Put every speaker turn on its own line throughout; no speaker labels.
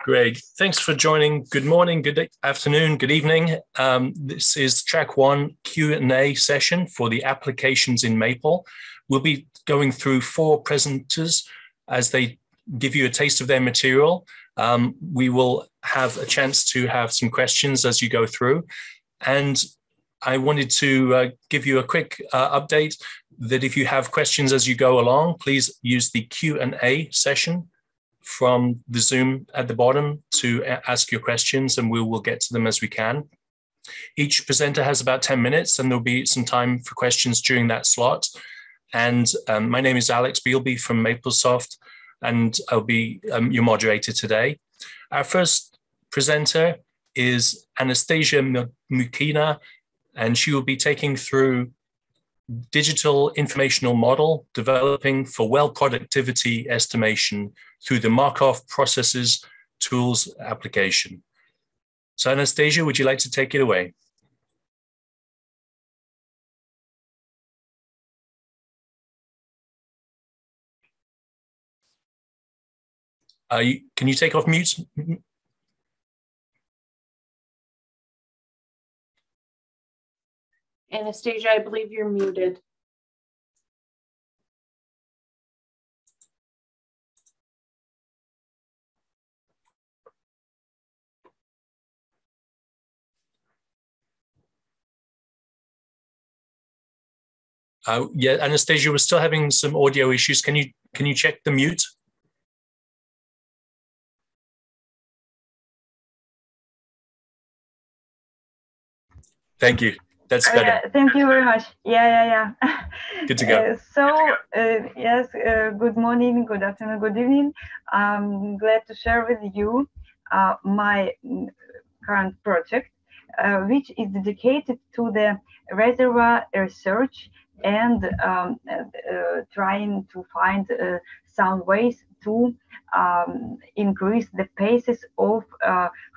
Great. Thanks for joining. Good morning, good afternoon, good evening. This is track 1 Q&A session for the applications in Maple. We'll be going through 4 presenters as they give you a taste of their material. We will have a chance to have some questions as you go through. And I wanted to give you a quick update that if you have questions as you go along, please use the Q&A session from the Zoom at the bottom to ask your questions, and we will get to them as we can. Each presenter has about 10 minutes, and there'll be some time for questions during that slot. And my name is Alex Bealby from MapleSoft, and I'll be your moderator today. Our first presenter is Anastasia Mukhina, and she will be taking through digital informational model developing for well productivity estimation through the Markov processes tools application. So Anastasia, would you like to take it away? Can you take off mute?
Anastasia, I believe you're muted.
Yeah, Anastasia, we're still having some audio issues. Can you check the mute? Thank you. That's better.
Thank you very much. Yeah.
Good to go.
Yes, good morning, good afternoon, good evening. I'm glad to share with you my current project, which is dedicated to the reservoir research and trying to find some ways to increase the paces of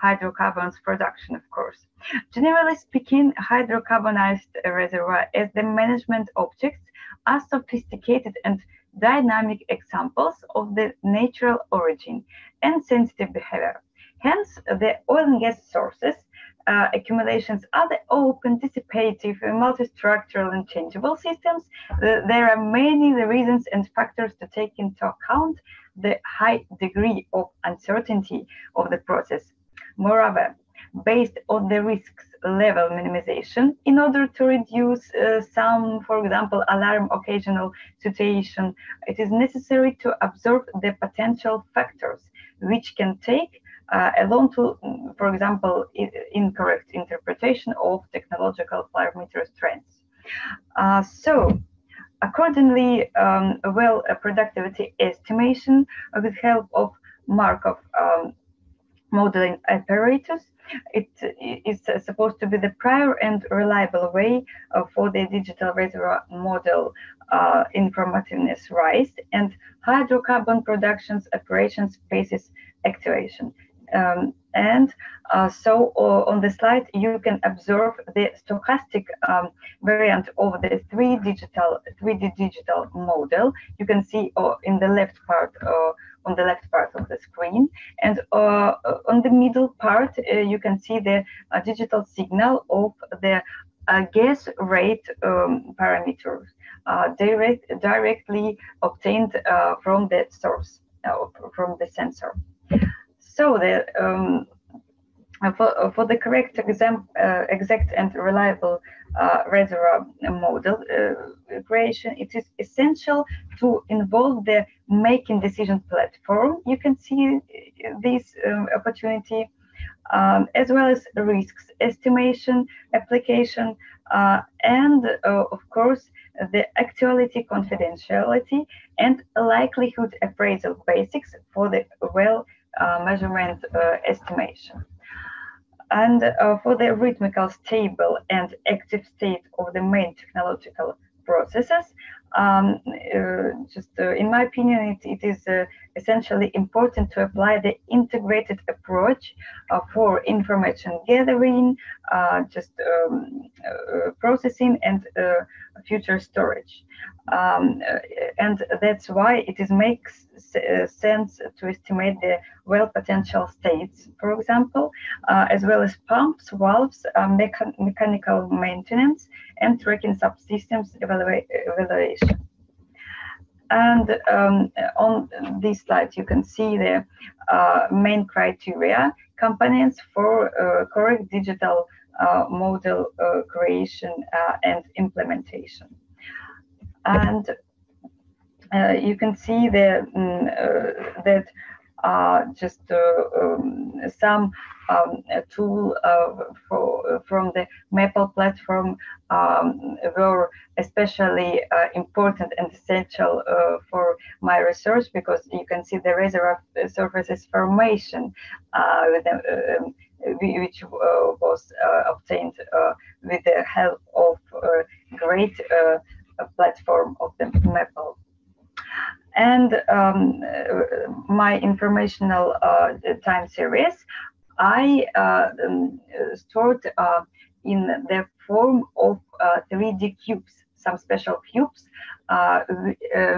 hydrocarbons production, of course. Generally speaking, hydrocarbonized reservoir as the management objects are sophisticated and dynamic examples of the natural origin and sensitive behavior. Hence, the oil and gas sources accumulations are the open, dissipative, multi-structural and changeable systems. There are many reasons and factors to take into account the high degree of uncertainty of the process. Moreover, based on the risks level minimization, in order to reduce some, for example, alarm occasional situation, it is necessary to observe the potential factors which can take along to, for example, incorrect interpretation of technological parameter trends. Accordingly, productivity estimation with help of Markov modeling apparatus, it is supposed to be the prior and reliable way for the digital reservoir model informativeness rise and hydrocarbon productions operations spaces activation. So on the slide, you can observe the stochastic variant of the 3D digital model. You can see in the left part, on the left part of the screen, and on the middle part, you can see the digital signal of the gas rate parameters directly obtained from the source, from the sensor. So for the correct exact and reliable reservoir model creation, it is essential to involve the making decision platform. You can see this opportunity, as well as risks estimation, application, and of course, the actuality, confidentiality, and likelihood appraisal basics for the measurement estimation. And for the rhythmical, stable, and active state of the main technological processes, in my opinion, it is essentially important to apply the integrated approach for information gathering, processing, and future storage. And that's why it makes sense to estimate the well potential states, for example, as well as pumps, valves, mechanical maintenance, and tracking subsystems evaluation. And on this slide, you can see the main criteria, components for correct digital model creation and implementation. And you can see that some tool from the Maple platform were especially important and essential for my research, because you can see the reservoir surfaces formation which was obtained with the help of great platform of the Maple. And my informational time series, I stored in the form of 3D cubes, some special cubes,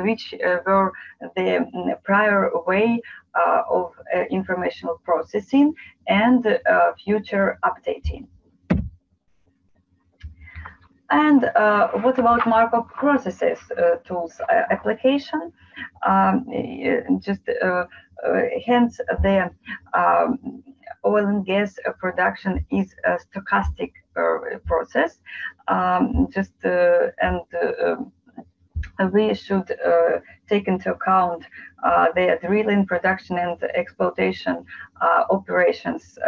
which were the prior way of informational processing and future updating. And what about Markov processes tools application? Hence the oil and gas production is a stochastic process. We should take into account the drilling, production, and exploitation operations,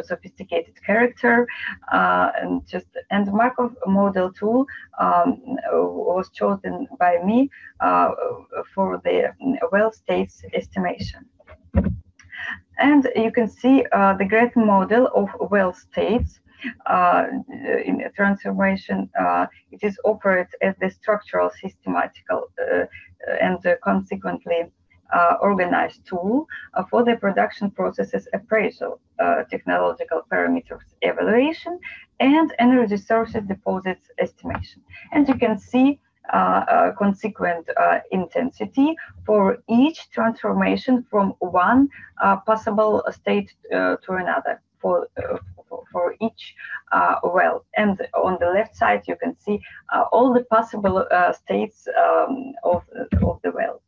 sophisticated character, and Markov model tool was chosen by me for the well states estimation. And you can see the graph model of well states. In a transformation, it is offered as the structural, systematical, and consequently organized tool for the production processes appraisal, technological parameters evaluation, and energy sources deposits estimation. And you can see consequent intensity for each transformation from one possible state to another for each well. And on the left side, you can see all the possible states of the well.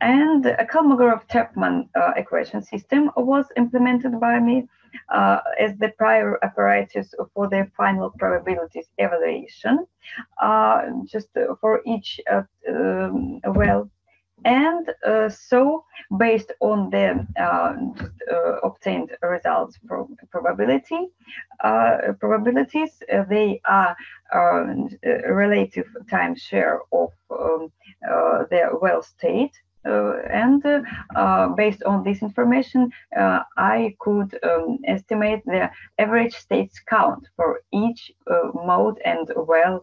And a Kolmogorov-Chapman equation system was implemented by me as the prior apparatus for the final probabilities evaluation, just for each well. And so, based on the obtained results from probabilities, they are relative time share of the well state. And based on this information, I could estimate the average states count for each mode and well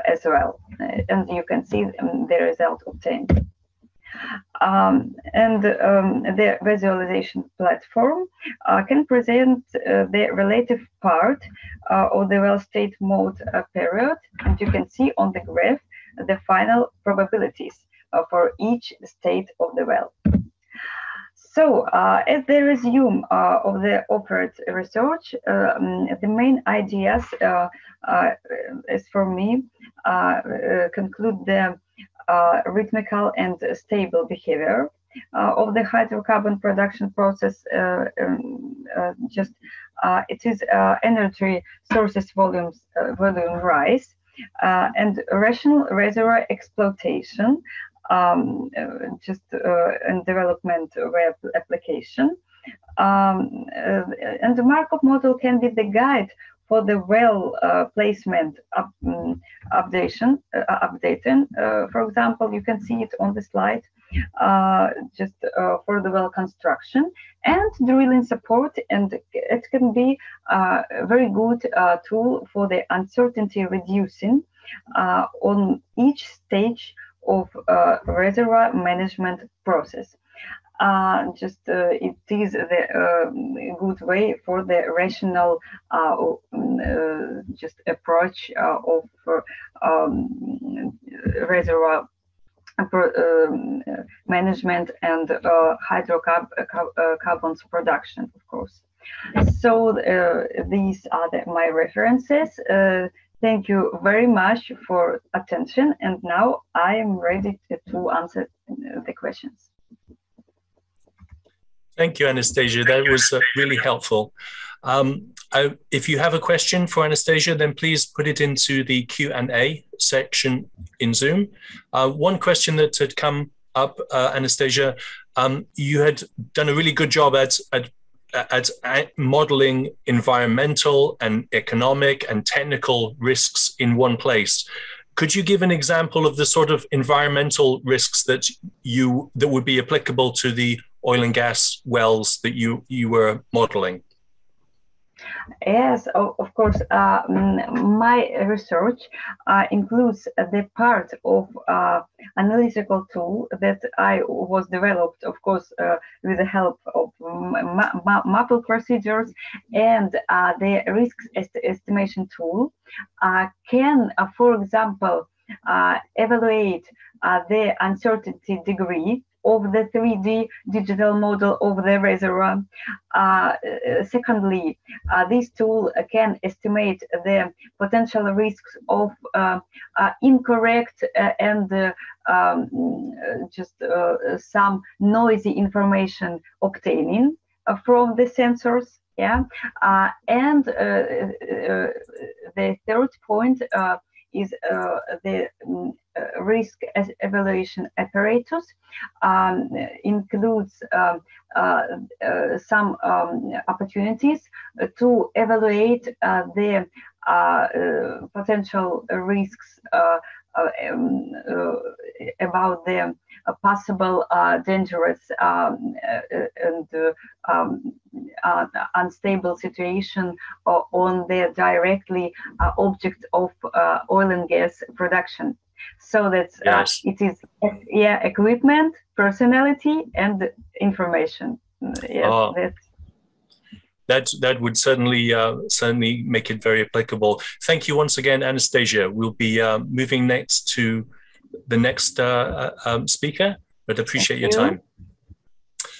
as well. And you can see the result obtained. The visualization platform can present the relative part of the well state mode period, and you can see on the graph the final probabilities for each state of the well. So, as the resume of the offered research, the main ideas, as for me, conclude the rhythmical and stable behavior of the hydrocarbon production process. It is energy sources volume rise and rational reservoir exploitation, and development web application. And the Markov model can be the guide for the well placement updating. For example, you can see it on the slide, for the well construction and drilling support, and it can be a very good tool for the uncertainty reducing on each stage of reservoir management process. It is the good way for the rational just approach of reservoir management and hydrocarbons production, of course. So these are my references. Thank you very much for attention, and now I am ready to answer the questions.
Thank you, Anastasia. That was really helpful. If you have a question for Anastasia, then please put it into the Q&A section in Zoom. One question that had come up, Anastasia, you had done a really good job at modeling environmental and economic and technical risks in one place. Could you give an example of the sort of environmental risks that would be applicable to the oil and gas wells that you were modeling?
Yes, of course. My research includes the part of analytical tool that I was developed, of course, with the help of mapping procedures, and the risk estimation tool can, for example, evaluate the uncertainty degree of the 3D digital model of the reservoir. Secondly, this tool can estimate the potential risks of incorrect and some noisy information obtaining from the sensors. Yeah, and the third point is the risk evaluation apparatus, includes some opportunities to evaluate the potential risks about the possible dangerous and unstable situation on the directly object of oil and gas production. So that's
yes.
It is equipment, personality, and information. Yes,
that would certainly make it very applicable. Thank you once again, Anastasia. We'll be moving next to the next speaker, but appreciate your time.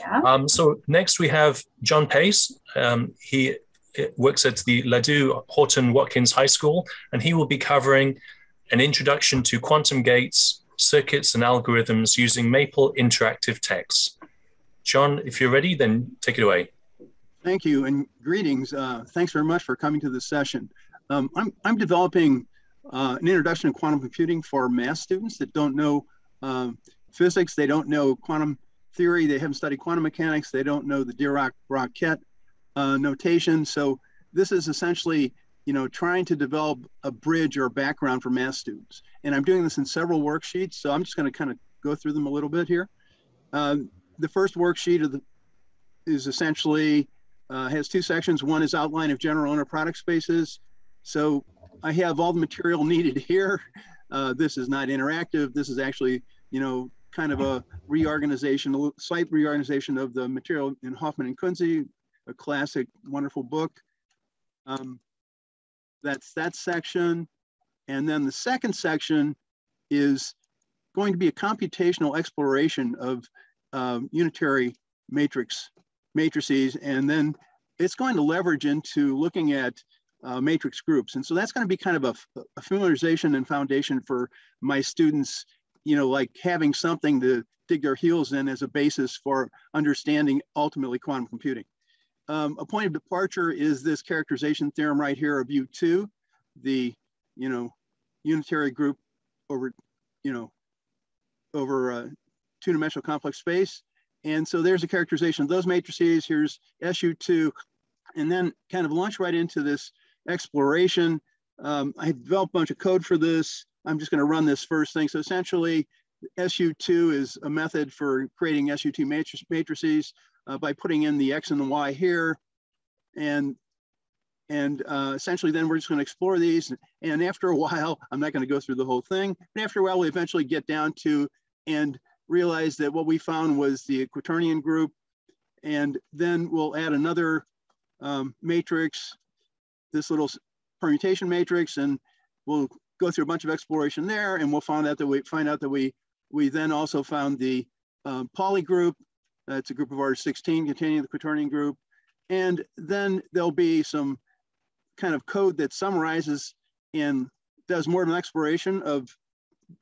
Yeah.
So next we have John Pais. He works at the Ladue Horton Watkins High School, and he will be covering an introduction to quantum gates, circuits, and algorithms using Maple interactive text. John, if you're ready, then take it away.
Thank you, and greetings. Thanks very much for coming to this session. I'm developing an introduction to quantum computing for math students that don't know physics, they don't know quantum theory, they haven't studied quantum mechanics, they don't know the Dirac-Rocket notation. So this is essentially, trying to develop a bridge or a background for math students. And I'm doing this in several worksheets, so I'm just going to kind of go through them a little bit here. The first worksheet is essentially has two sections. One is outline of general inner product spaces. So I have all the material needed here. This is not interactive. This is actually, kind of a reorganization, slight reorganization of the material in Hoffman and Kunze, a classic, wonderful book. That's that section. And then the second section is going to be a computational exploration of unitary matrices, and then it's going to leverage into looking at matrix groups. And so that's going to be kind of a familiarization and foundation for my students, like having something to dig their heels in as a basis for understanding ultimately quantum computing. A point of departure is this characterization theorem right here of U2, the unitary group over two-dimensional complex space. And so there's a characterization of those matrices. Here's SU2, and then kind of launch right into this exploration. I developed a bunch of code for this. I'm just going to run this first thing. So essentially, SU2 is a method for creating SU2 matrices by putting in the X and the Y here. And And essentially then we're just going to explore these. And after a while, I'm not going to go through the whole thing, but after a while, we eventually get down to and realize that what we found was the quaternion group. And then we'll add another matrix, this little permutation matrix, and we'll go through a bunch of exploration there. And we'll find out that we then also found the poly group. That's a group of order 16 containing the quaternion group. And then there'll be some kind of code that summarizes and does more of an exploration of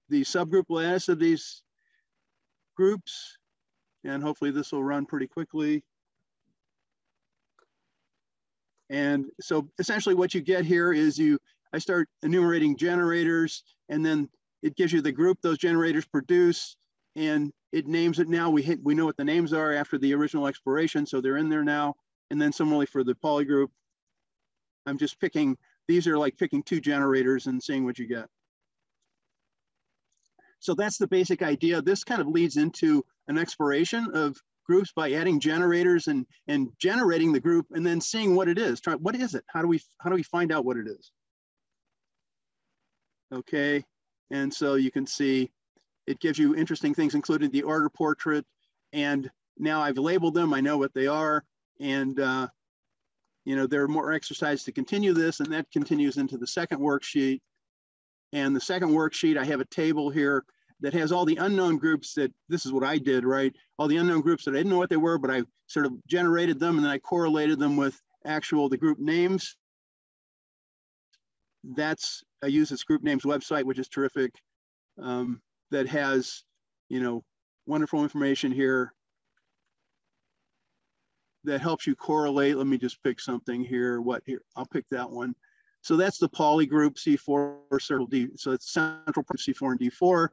the subgroup lattice of these groups. And hopefully this will run pretty quickly. And so essentially what you get here is I start enumerating generators, and then it gives you the group those generators produce, and it names it now. We know what the names are after the original exploration, so they're in there now. And then similarly for the poly group, I'm just picking, these are like picking 2 generators and seeing what you get. So that's the basic idea. This kind of leads into an exploration of groups by adding generators and generating the group and then seeing what it is. What is it? How do we find out what it is? Okay, and so you can see it gives you interesting things, including the order portrait. And now I've labeled them. I know what they are. And there are more exercises to continue this, and that continues into the second worksheet. And the second worksheet, I have a table here that has all the unknown groups that, this is what I did, right? All the unknown groups that I didn't know what they were, but I sort of generated them, and then I correlated them with the group names. I use this group names website, which is terrific, that has, wonderful information here that helps you correlate. Let me just pick something here. I'll pick that one. So that's the poly group C4 circle D. So it's central C4 and D4.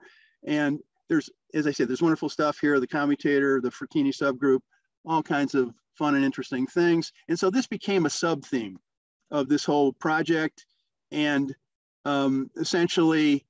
And there's, as I said, there's wonderful stuff here, the commutator, the Ferchini subgroup, all kinds of fun and interesting things. And so this became a sub theme of this whole project. And essentially,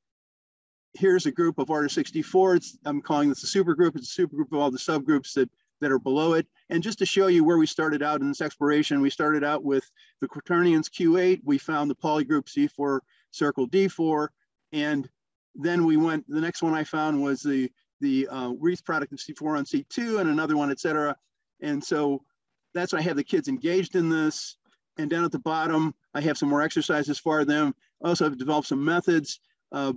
here's a group of order 64. I'm calling this a supergroup. It's a supergroup of all the subgroups that are below it. And just to show you where we started out in this exploration, we started out with the quaternions Q8. We found the poly group C4 circle D4. And then the next one I found was the wreath product of C4 on C2 and another one, et cetera. And so that's why I have the kids engaged in this. And down at the bottom, I have some more exercises for them. Also, I've developed some methods,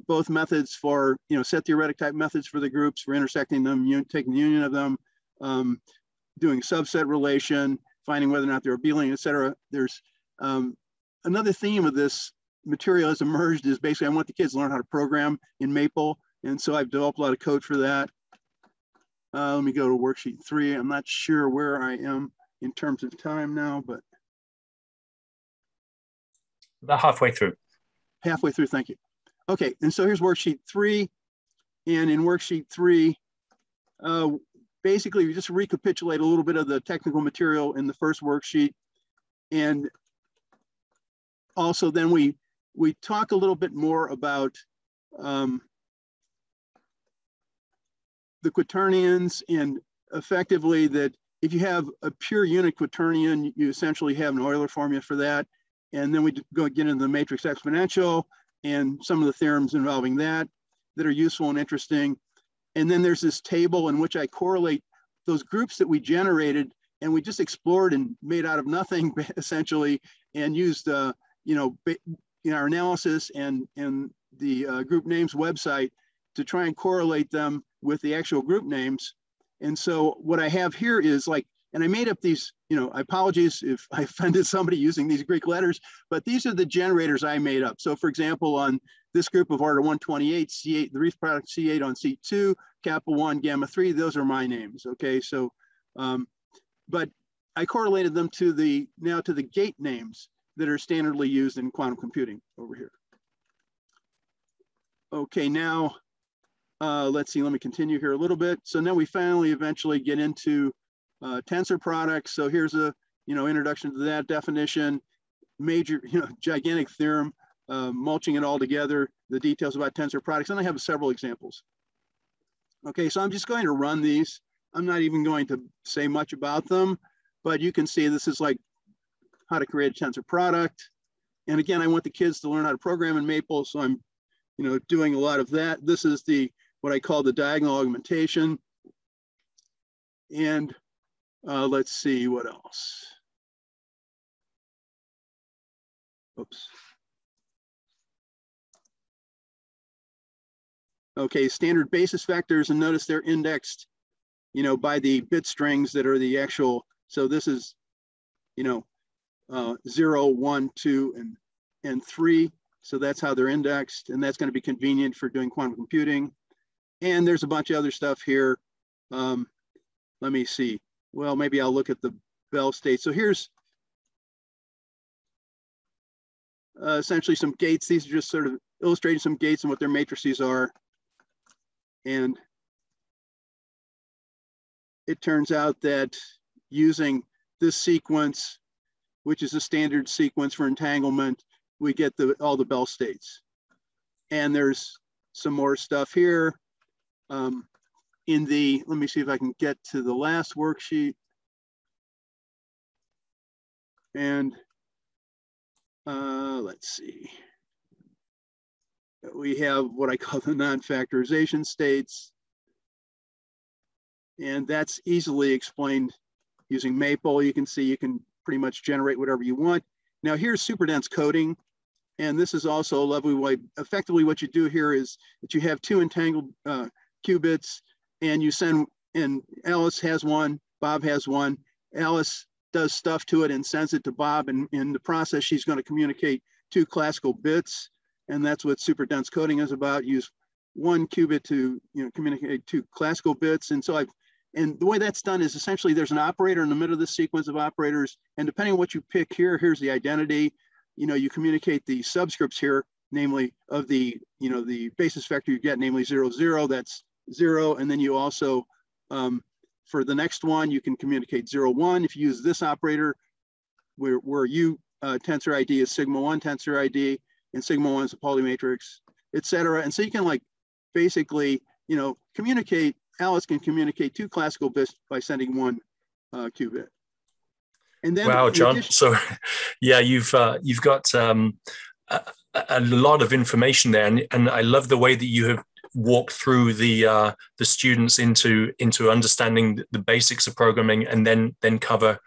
both methods for, set theoretic type methods for the groups, for intersecting them, taking the union of them, doing subset relation, finding whether or not they're abelian, et cetera. There's another theme of this material has emerged is basically I want the kids to learn how to program in Maple. And so I've developed a lot of code for that. Let me go to worksheet 3. I'm not sure where I am in terms of time now, but.
About halfway through.
Halfway through, thank you. Okay, and so here's worksheet 3. And in worksheet 3, basically we just recapitulate a little bit of the technical material in the first worksheet. And also then we talk a little bit more about the quaternions, and effectively that if you have a pure unit quaternion, you essentially have an Euler formula for that. And then we get into the matrix exponential and some of the theorems involving that are useful and interesting. And then there's this table in which I correlate those groups that we generated, and we just explored and made out of nothing essentially, and used our analysis and the group names website to try and correlate them with the actual group names. And so what I have here is and I made up these, apologies if I offended somebody using these Greek letters, but these are the generators I made up. So for example, on this group of order 128, C8, the wreath product C8 on C2, kappa 1, gamma 3, those are my names, okay? So, but I correlated them to the gate names that are standardly used in quantum computing over here. Okay, now, let's see, let me continue here a little bit. So now we finally eventually get into tensor products. So here's a introduction to that definition, major gigantic theorem, mulching it all together, the details about tensor products, and I have several examples. Okay, so I'm just going to run these. I'm not even going to say much about them, but you can see this is like how to create a tensor product. And again, I want the kids to learn how to program in Maple, so I'm doing a lot of that. This is what I call the diagonal augmentation. And let's see what else. Oops. Okay, standard basis vectors, and notice they're indexed, by the bit strings that are the actual. So this is, 0, 1, 2, and 3. So that's how they're indexed, and that's going to be convenient for doing quantum computing. And there's a bunch of other stuff here. Let me see. Well, maybe I'll look at the Bell state. So here's essentially some gates. These are just sort of illustrating some gates and what their matrices are. And it turns out that using this sequence, which is a standard sequence for entanglement, we get all the Bell states. And there's some more stuff here. Let me see if I can get to the last worksheet. And let's see. We have what I call the non-factorization states. And that's easily explained using Maple. You can see you can pretty much generate whatever you want. Now here's superdense coding. And this is also a lovely way. Effectively what you do here is that you have two entangled qubits, and you send, and Alice has one, Bob has one. Alice does stuff to it and sends it to Bob. And in the process, she's going to communicate two classical bits. And that's what superdense coding is about. Use one qubit to communicate two classical bits. And so and the way that's done is essentially there's an operator in the middle of the sequence of operators. And depending on what you pick here, here's the identity. You communicate the subscripts here, namely of the basis vector you get, namely 0, 0, that's 0. And then you also, for the next one, you can communicate 0, 1. If you use this operator, where U tensor ID is sigma 1 tensor ID, and sigma 1 is a Pauli matrix, et cetera. And so you can basically, communicate, Alice can communicate two classical bits by sending one qubit. And then,
wow, John. So yeah, you've got a lot of information there. And I love the way that you have walked through the students into understanding the basics of programming, and then cover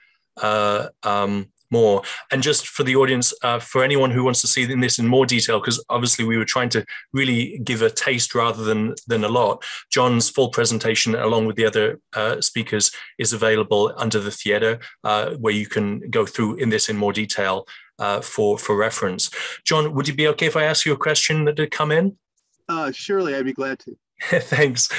more. And just for the audience, for anyone who wants to see this in more detail, because obviously we were trying to really give a taste rather than a lot, John's full presentation along with the other speakers is available under the theater, where you can go through this in more detail for reference. John, would it be okay if I ask you a question that had come in?
Surely, I'd be glad to.
Thanks.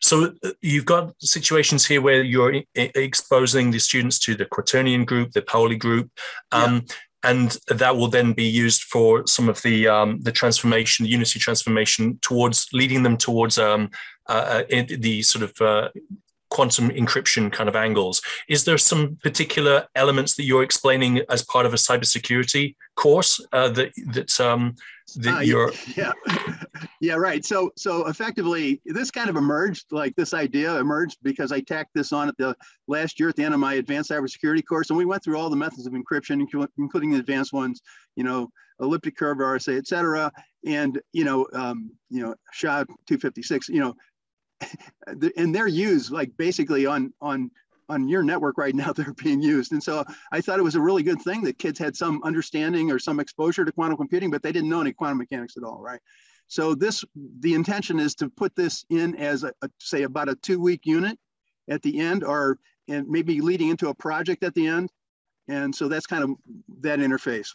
So you've got situations here where you're exposing the students to the quaternion group, the Pauli group, and that will then be used for some of the transformation, the unity transformation, leading them towards the sort of quantum encryption kind of angles. Is there some particular elements that you're explaining as part of a cybersecurity course that you're?
Yeah, right. So effectively, this kind of emerged, this idea emerged because I tacked this on at the last year at the end of my advanced cybersecurity course, and we went through all the methods of encryption, including the advanced ones, elliptic curve, RSA, et cetera, and SHA-256, and they're used basically on your network right now. They're being used. And so I thought it was a really good thing that kids had some understanding or some exposure to quantum computing, but they didn't know any quantum mechanics at all, right? So the intention is to put this in as say about a 2-week unit at the end, and maybe leading into a project at the end. And so that's kind of that interface.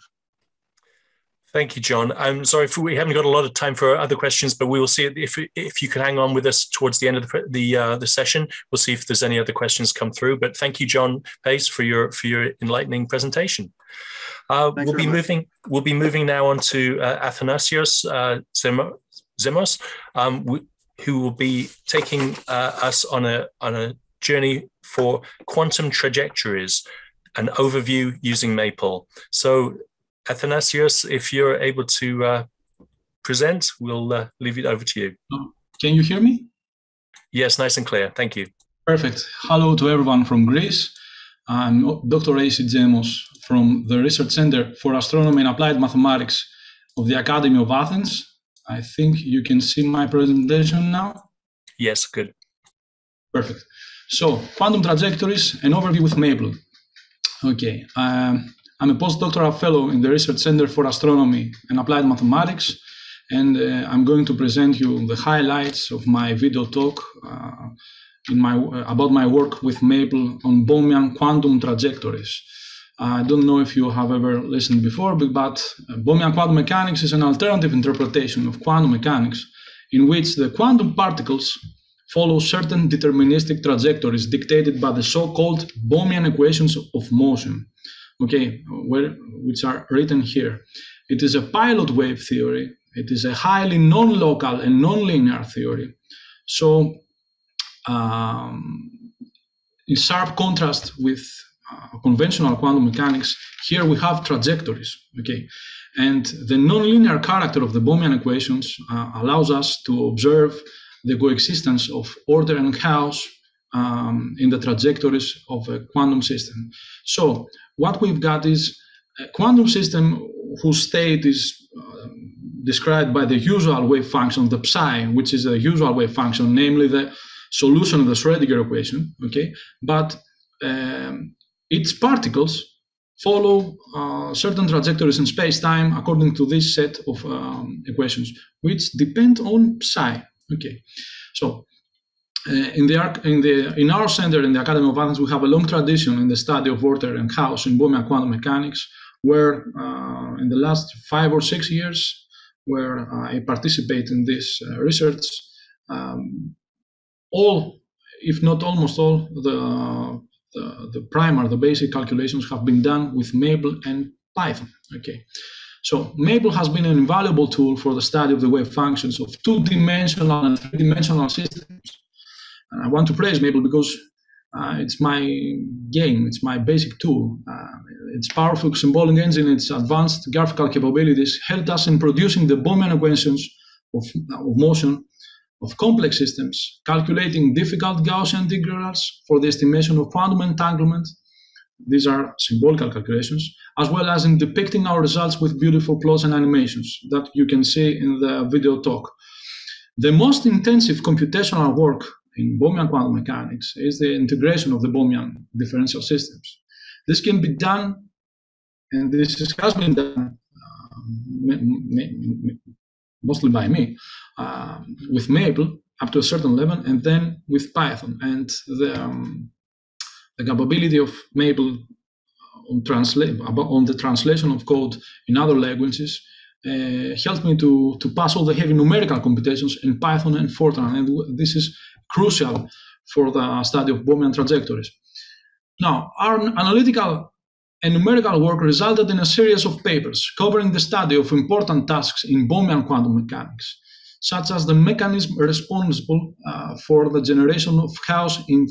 Thank you, John. I'm sorry if we haven't got a lot of time for other questions, but we will see if you could hang on with us towards the end of the session. We'll see if there's any other questions come through. But thank you, John Pais, for your enlightening presentation. We'll be moving now on to Athanasios Tzemos, who will be taking us on a journey for quantum trajectories, an overview using Maple. So, Athanasios, if you're able to present, we'll leave it over to you.
Can you hear me?
Yes, nice and clear. Thank you.
Perfect. Hello to everyone from Greece. I'm Dr. Athanasios Tzemos from the Research Center for Astronomy and Applied Mathematics of the Academy of Athens. I think you can see my presentation now.
Yes, good.
Perfect. So, quantum trajectories, an overview with Maple. Okay, I'm a postdoctoral fellow in the Research Center for Astronomy and Applied Mathematics, and I'm going to present you the highlights of my video talk about my work with Maple on Bohmian quantum trajectories. I don't know if you have ever listened before, but Bohmian quantum mechanics is an alternative interpretation of quantum mechanics in which the quantum particles follow certain deterministic trajectories dictated by the so-called Bohmian equations of motion, which are written here. It is a pilot wave theory. It is a highly non-local and non-linear theory. So, in sharp contrast with conventional quantum mechanics, here we have trajectories, and the non-linear character of the Bohmian equations allows us to observe the coexistence of order and chaos in the trajectories of a quantum system. So what we've got is a quantum system whose state is described by the usual wave function, the psi, which is a usual wave function, namely the solution of the Schrödinger equation, but its particles follow certain trajectories in space-time according to this set of equations, which depend on psi. So in our center in the Academy of Athens, we have a long tradition in the study of order and chaos in Bohmian quantum mechanics, where in the last 5 or 6 years, where I participate in this research, all, if not almost all, the basic calculations have been done with Maple and Python. So Maple has been an invaluable tool for the study of the wave functions of 2-dimensional and 3-dimensional systems. And I want to praise Maple because it's my game, it's my basic tool. Its powerful symbolic engine, its advanced graphical capabilities helped us in producing the Bohmian equations of motion of complex systems, calculating difficult Gaussian integrals for the estimation of quantum entanglement. These are symbolical calculations, as well as in depicting our results with beautiful plots and animations that you can see in the video talk. The most intensive computational work in Bohmian quantum mechanics is the integration of the Bohmian differential systems. This can be done, and this has been done mostly by me, with Maple up to a certain level, and then with Python. And the capability of Maple on the translation of code in other languages helped me to pass all the heavy numerical computations in Python and Fortran, and this is crucial for the study of Bohmian trajectories. Now, our analytical and numerical work resulted in a series of papers covering the study of important tasks in Bohmian quantum mechanics, such as the mechanism responsible for the generation of chaos in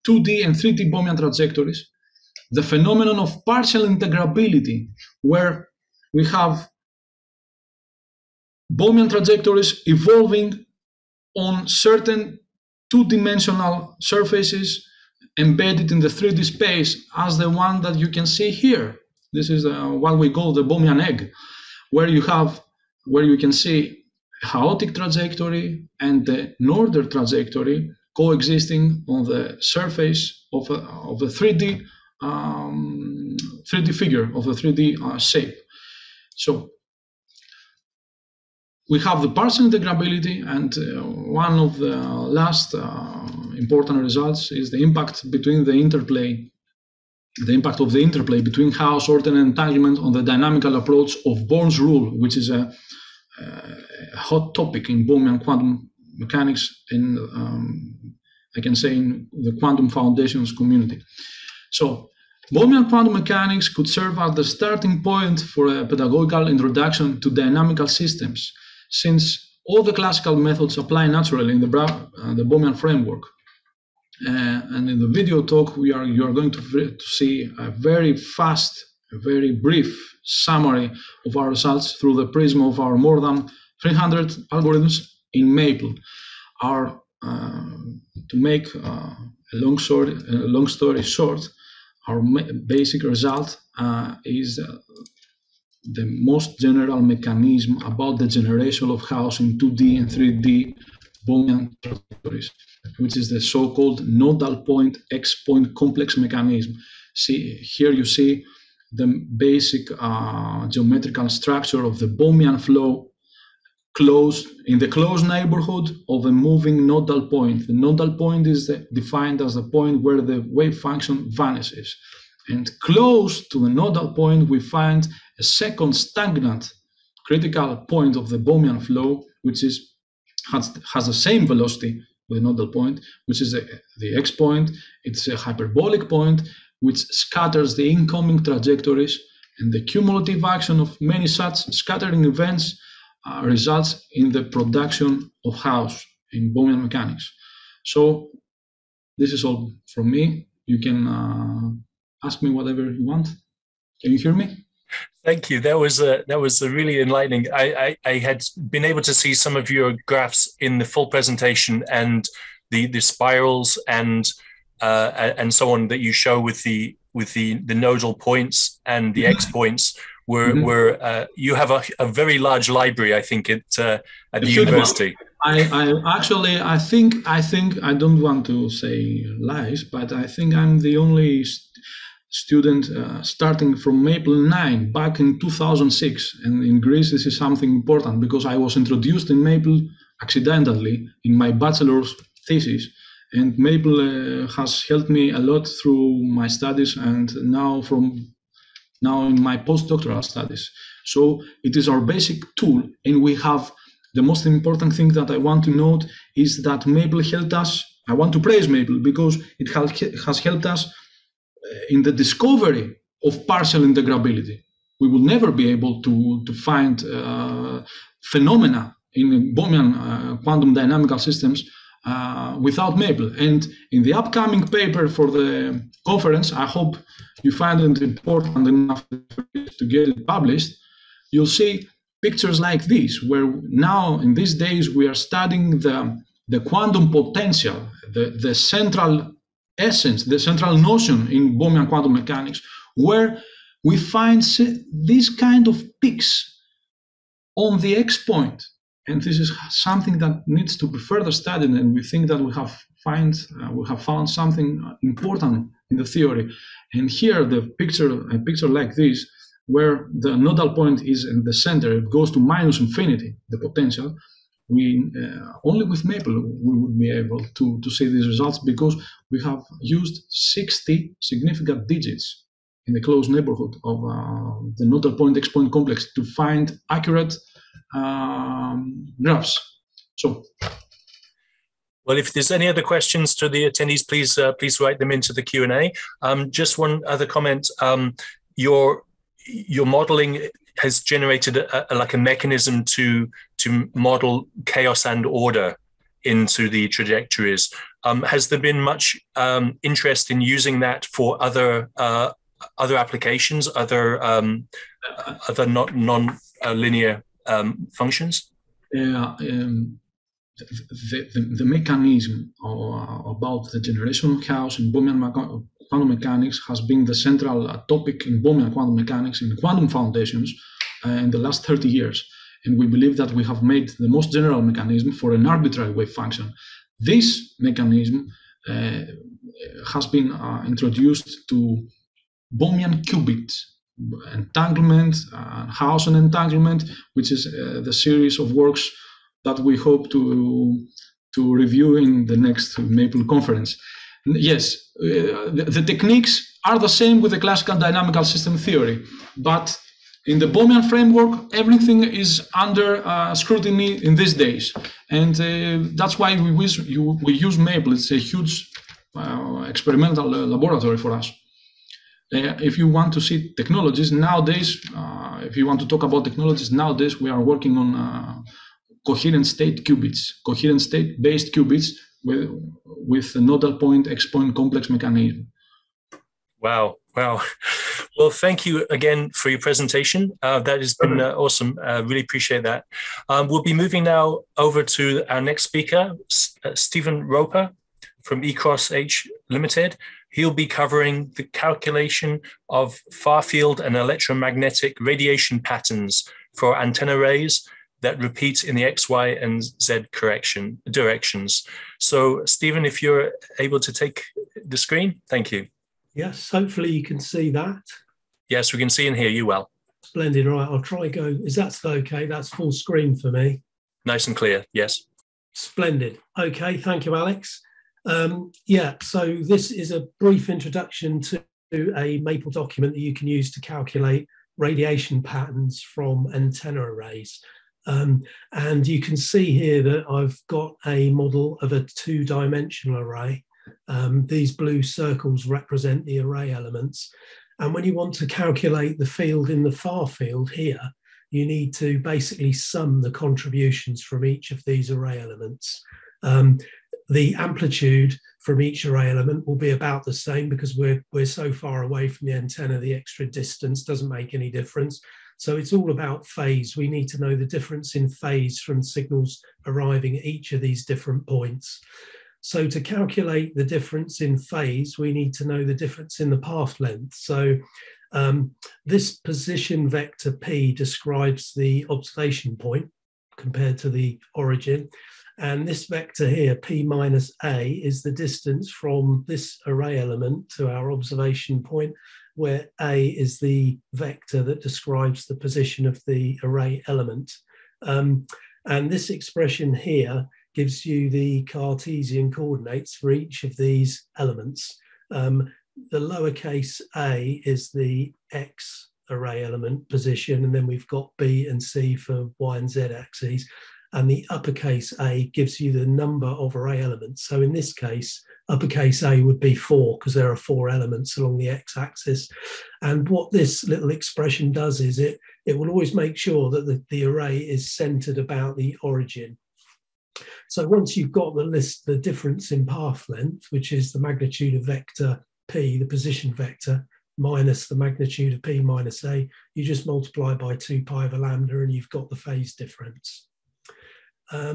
2D and 3D Bohmian trajectories, the phenomenon of partial integrability, where we have Bohmian trajectories evolving on certain 2-dimensional surfaces embedded in the 3D space, as the one that you can see here. This is what we call the Bohmian egg, where you can see a chaotic trajectory and the northern trajectory coexisting on the surface of the 3D 3D figure, of the 3D shape. So we have the partial integrability, and one of the last important results is the impact between the impact of the interplay between chaos, order, and entanglement on the dynamical approach of Born's rule, which is a hot topic in Bohmian quantum mechanics, and I can say in the quantum foundations community. So Bohmian quantum mechanics could serve as the starting point for a pedagogical introduction to dynamical systems, since all the classical methods apply naturally in the Bohmian framework. And in the video talk, you are going to see a very fast, a very brief summary of our results through the prism of our more than 300 algorithms in Maple. To make a long story short, our basic result is the most general mechanism about the generation of chaos in 2D and 3D Bohmian trajectories, which is the so-called nodal point X-point complex mechanism. See, here you see the basic geometrical structure of the Bohmian flow closed in the closed neighborhood of a moving nodal point. The nodal point is defined as the point where the wave function vanishes. And close to the nodal point, we find a second stagnant critical point of the Bohmian flow, which has the same velocity with the nodal point, which is the X point. It's a hyperbolic point which scatters the incoming trajectories, and the cumulative action of many such scattering events results in the production of chaos in Bohmian mechanics. So this is all from me. You can ask me whatever you want. Can you hear me?
Thank you. That was a really enlightening. I had been able to see some of your graphs in the full presentation, and the spirals and so on that you show with the nodal points and the X points were you have a very large library, I think, at the university.
I think I don't want to say lies, but I think I'm the only student starting from Maple 9 back in 2006. And in Greece, this is something important because I was introduced in Maple accidentally in my bachelor's thesis. And Maple has helped me a lot through my studies and now in my postdoctoral studies. So it is our basic tool, and we have the most important thing that I want to note is that Maple helped us. I want to praise Maple because it has helped us in the discovery of partial integrability. We will never be able to find phenomena in Bohmian quantum dynamical systems without Maple. And in the upcoming paper for the conference, I hope you find it important enough to get it published. You'll see pictures like this, where now in these days we are studying the quantum potential, the central essence, the central notion in Bohmian quantum mechanics, where we find these kind of peaks on the X point. And this is something that needs to be further studied, and we think that we have found something important in the theory. And here a picture like this, where the nodal point is in the center, it goes to minus infinity, the potential. We only with Maple we would be able to see these results because we have used 60 significant digits in the closed neighborhood of the nodal point X-point complex to find accurate graphs. So,
well, if there's any other questions to the attendees, please write them into the Q&A. Just one other comment. Your modeling has generated a mechanism to model chaos and order into the trajectories. Has there been much interest in using that for other applications, other non-linear functions?
The mechanism about the generation of chaos in Bohmian quantum mechanics has been the central topic in Bohmian quantum mechanics in quantum foundations in the last 30 years. And we believe that we have made the most general mechanism for an arbitrary wave function. This mechanism has been introduced to Bohmian qubits, entanglement, chaos and entanglement, which is the series of works that we hope to review in the next Maple conference. Yes, the techniques are the same with the classical dynamical system theory, but in the Bohmian framework, everything is under scrutiny in these days, and that's why we use Maple. It's a huge experimental laboratory for us. If you want to see technologies nowadays, if you want to talk about technologies nowadays, we are working on coherent state qubits, coherent state based qubits with the nodal point X-point complex mechanism.
Wow. Well, thank you again for your presentation. That has been awesome. Really appreciate that. We'll be moving now over to our next speaker, Stephen Roper from E-Cross-H Limited. He'll be covering the calculation of far-field and electromagnetic radiation patterns for antenna arrays that repeat in the X, Y, and Z directions. So, Stephen, if you're able to take the screen, thank you.
Yes, hopefully you can see that.
Yes, we can see and hear you well.
Splendid. Right, I'll try go. Is that okay? That's full screen for me.
Nice and clear, yes.
Splendid. Okay, thank you, Alex. Yeah, so this is a brief introduction to a Maple document that you can use to calculate radiation patterns from antenna arrays. And you can see here that I've got a model of a two-dimensional array. These blue circles represent the array elements. And when you want to calculate the field in the far field here, you need to basically sum the contributions from each of these array elements. The amplitude from each array element will be about the same because we're so far away from the antenna, the extra distance doesn't make any difference. So it's all about phase. We need to know the difference in phase from signals arriving at each of these different points. So to calculate the difference in phase, we need to know the difference in the path length. So this position vector P describes the observation point compared to the origin. And this vector here, P minus A, is the distance from this array element to our observation point, where A is the vector that describes the position of the array element. And this expression here gives you the Cartesian coordinates for each of these elements. The lowercase a is the X array element position, and then we've got B and C for Y and Z axes. And the uppercase A gives you the number of array elements. So in this case, uppercase A would be 4 because there are 4 elements along the X-axis. And what this little expression does is it will always make sure that the array is centered about the origin. So once you've got the difference in path length, which is the magnitude of vector P, the position vector, minus the magnitude of P minus A, you just multiply by 2 pi over lambda and you've got the phase difference.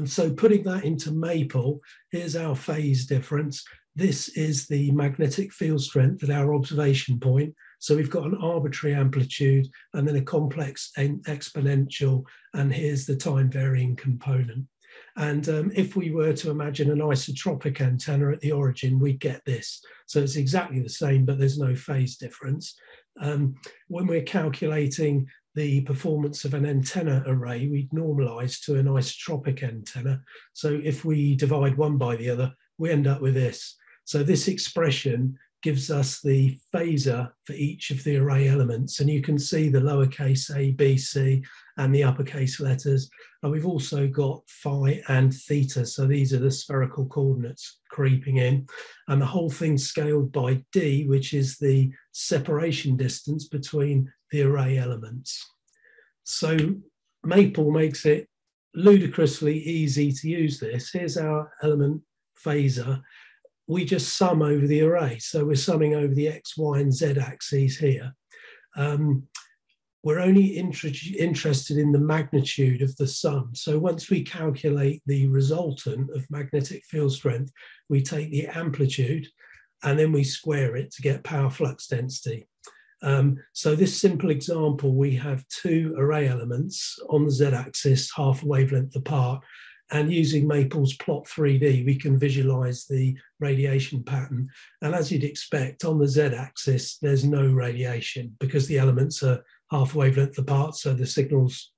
So putting that into Maple, here's our phase difference. This is the magnetic field strength at our observation point. So we've got an arbitrary amplitude and then a complex exponential, and here's the time varying component. And if we were to imagine an isotropic antenna at the origin, we'd get this. So it's exactly the same, but there's no phase difference. When we're calculating the performance of an antenna array, we'd normalize to an isotropic antenna. So if we divide one by the other, we end up with this. So this expression gives us the phasor for each of the array elements. And you can see the lowercase a, b, c, and the uppercase letters. And we've also got phi and theta. So these are the spherical coordinates creeping in. And the whole thing's scaled by d, which is the separation distance between the array elements. So Maple makes it ludicrously easy to use this. Here's our element phasor. We just sum over the array. So we're summing over the X, Y, and Z axes here. We're only interested in the magnitude of the sum. So once we calculate the resultant of magnetic field strength, we take the amplitude and then we square it to get power flux density. So this simple example, we have 2 array elements on the Z-axis, half a wavelength apart. And using Maple's plot 3D, we can visualize the radiation pattern. And as you'd expect, on the Z-axis, there's no radiation because the elements are half wavelength apart, so the signals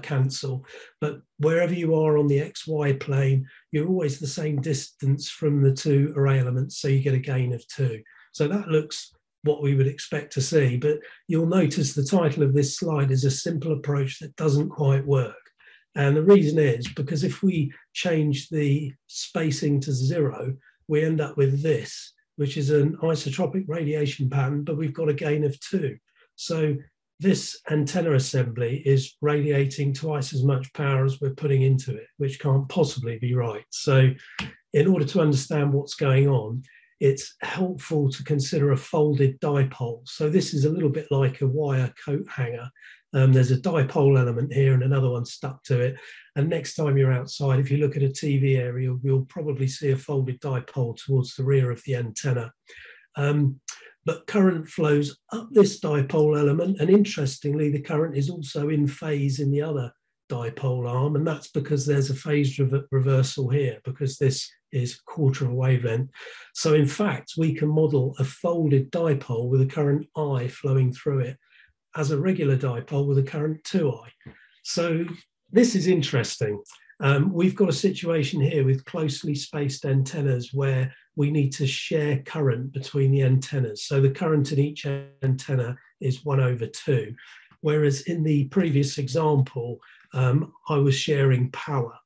cancel. But wherever you are on the XY plane, you're always the same distance from the 2 array elements, so you get a gain of 2. So that looks what we would expect to see, but you'll notice the title of this slide is a simple approach that doesn't quite work. And the reason is because if we change the spacing to 0, we end up with this, which is an isotropic radiation pattern, but we've got a gain of 2. So this antenna assembly is radiating twice as much power as we're putting into it, which can't possibly be right. So in order to understand what's going on, it's helpful to consider a folded dipole. So this is a little bit like a wire coat hanger. There's a dipole element here and another one stuck to it. And next time you're outside, if you look at a TV area, you'll probably see a folded dipole towards the rear of the antenna. But current flows up this dipole element, and interestingly, the current is also in phase in the other dipole arm, and that's because there's a phase reversal here, because this is a quarter of a wavelength. So in fact, we can model a folded dipole with a current I flowing through it as a regular dipole with a current 2I. So this is interesting. We've got a situation here with closely spaced antennas where we need to share current between the antennas. So the current in each antenna is 1/2, whereas in the previous example, I was sharing power.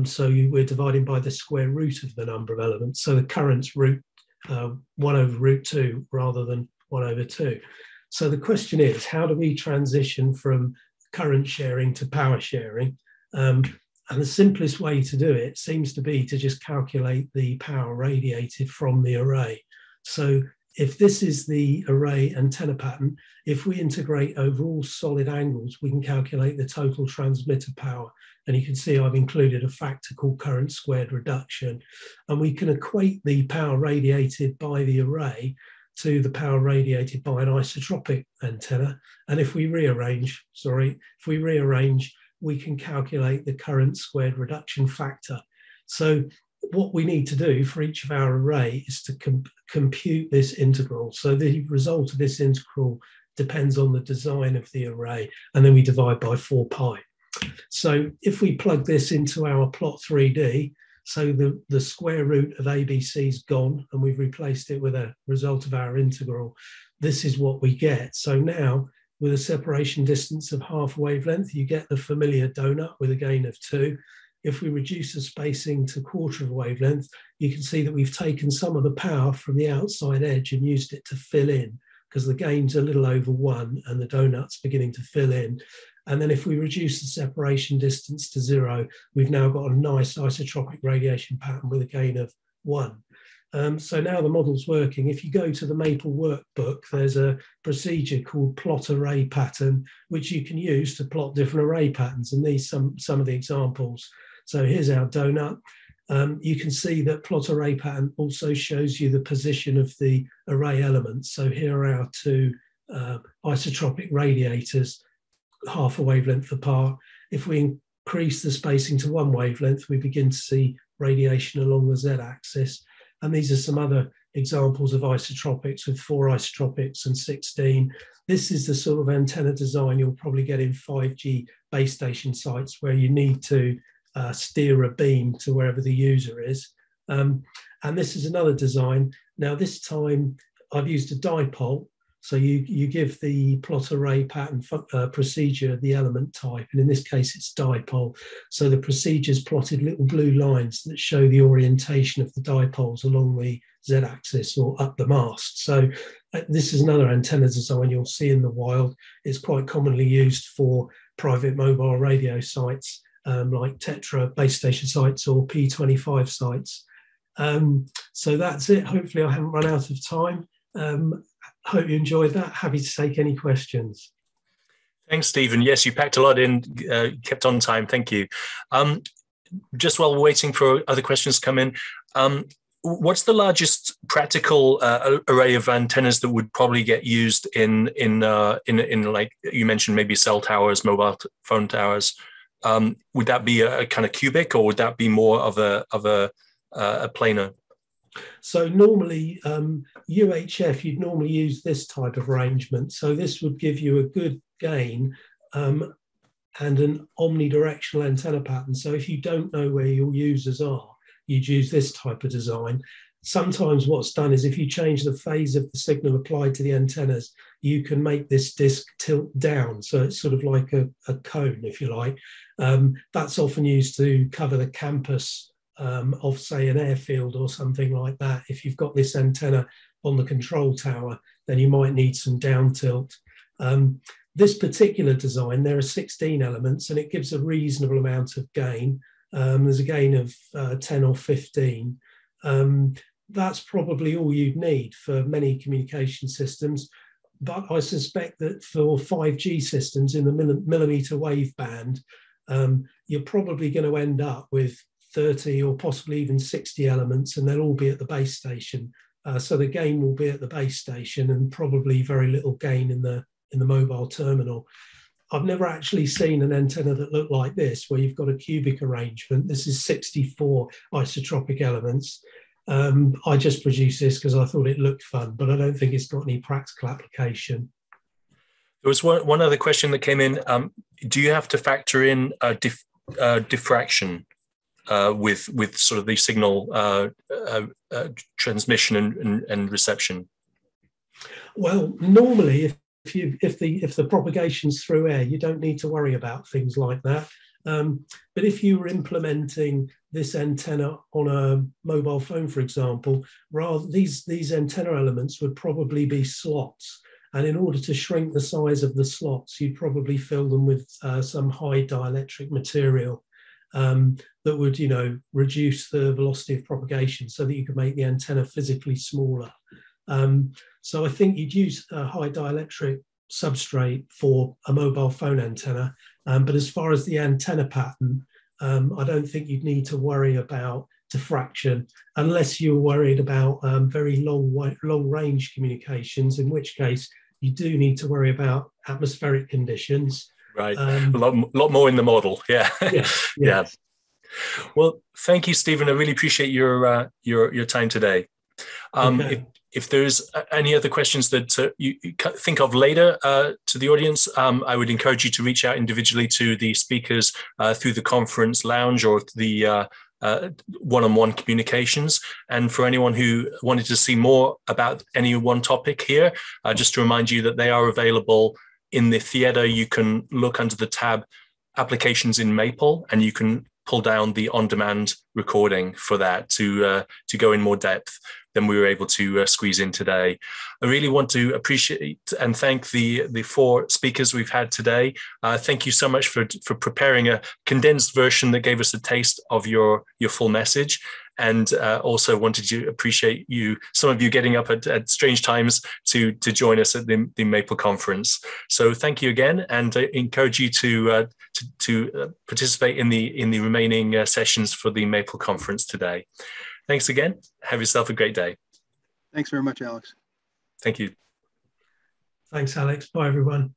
So we're dividing by the square root of the number of elements. So the current's 1/√2 rather than 1/2. So the question is, how do we transition from current sharing to power sharing? And the simplest way to do it seems to be to just calculate the power radiated from the array. So if this is the array antenna pattern, if we integrate over all solid angles, we can calculate the total transmitter power. And you can see I've included a factor called current squared reduction. And we can equate the power radiated by the array to the power radiated by an isotropic antenna. And if we rearrange, we can calculate the current squared reduction factor. So what we need to do for each of our array is to compute this integral. So the result of this integral depends on the design of the array, and then we divide by 4π. So if we plug this into our plot 3D, so the square root of ABC is gone, and we've replaced it with a result of our integral, this is what we get. So now, with a separation distance of half wavelength, you get the familiar donut with a gain of 2. If we reduce the spacing to quarter of a wavelength, you can see that we've taken some of the power from the outside edge and used it to fill in, because the gain's a little over 1 and the donut's beginning to fill in. And then if we reduce the separation distance to 0, we've now got a nice isotropic radiation pattern with a gain of 1. So now the model's working. If you go to the Maple workbook, there's a procedure called plot array pattern, which you can use to plot different array patterns. And these some of the examples. So here's our donut. You can see that plot array pattern also shows you the position of the array elements. So here are our two isotropic radiators, half a wavelength apart. If we increase the spacing to 1 wavelength, we begin to see radiation along the z-axis. And these are some other examples of isotropics with 4 isotropics and 16. This is the sort of antenna design you'll probably get in 5G base station sites, where you need to steer a beam to wherever the user is. And this is another design. Now this time I've used a dipole. So you give the plot array pattern procedure the element type, and in this case it's dipole. So the procedure's plotted little blue lines that show the orientation of the dipoles along the z-axis or up the mast. So this is another antenna design you'll see in the wild. It's quite commonly used for private mobile radio sites like Tetra base station sites or P25 sites. So that's it. Hopefully I haven't run out of time. Hope you enjoyed that. Happy to take any questions.
Thanks, Stephen. Yes, you packed a lot in, kept on time. Thank you. Just while we're waiting for other questions to come in, what's the largest practical array of antennas that would probably get used in like you mentioned, maybe cell towers, mobile phone towers? Would that be a kind of cubic, or would that be more of a planar?
So normally UHF, you'd normally use this type of arrangement. So this would give you a good gain and an omnidirectional antenna pattern. So if you don't know where your users are, you'd use this type of design. Sometimes what's done is if you change the phase of the signal applied to the antennas, you can make this disc tilt down. So it's sort of like a cone, if you like. That's often used to cover the campus of, say, an airfield or something like that. If you've got this antenna on the control tower, then you might need some down tilt. This particular design, there are 16 elements, and it gives a reasonable amount of gain. There's a gain of 10 or 15. That's probably all you'd need for many communication systems. but I suspect that for 5G systems in the millimeter wave band, you're probably going to end up with 30 or possibly even 60 elements, and they'll all be at the base station. So the gain will be at the base station, and probably very little gain in the mobile terminal. I've never actually seen an antenna that looked like this, where you've got a cubic arrangement. This is 64 isotropic elements. I just produced this because I thought it looked fun, but I don't think it's got any practical application.
There was one other question that came in. Do you have to factor in diffraction with sort of the signal transmission and reception? Well,
normally, if the propagation's through air, you don't need to worry about things like that. But if you were implementing this antenna on a mobile phone, for example, these antenna elements would probably be slots. And in order to shrink the size of the slots, you'd probably fill them with some high dielectric material that would, reduce the velocity of propagation so that you could make the antenna physically smaller. So I think you'd use a high dielectric substrate for a mobile phone antenna. But as far as the antenna pattern, I don't think you'd need to worry about diffraction unless you're worried about very long range communications, in which case you do need to worry about atmospheric conditions.
Right, a lot more in the model. Yeah. Yeah. Well, thank you, Stephen. I really appreciate your time today.
Okay.
If there's any other questions that you think of later to the audience, I would encourage you to reach out individually to the speakers through the conference lounge or the one-on-one communications. And for anyone who wanted to see more about any one topic here, just to remind you that they are available in the theater. You can look under the tab Applications in Maple, and you can pull down the on-demand recording for that to go in more depth than we were able to squeeze in today. I really want to appreciate and thank the 4 speakers we've had today. Thank you so much for preparing a condensed version that gave us a taste of your full message. And also wanted to appreciate some of you getting up at strange times to join us at the Maple conference. So thank you again, and I encourage you to participate in the remaining sessions for the Maple conference today. Thanks again. Have yourself a great day.
Thanks very much, Alex.
Thank you.
Thanks, Alex. Bye, everyone.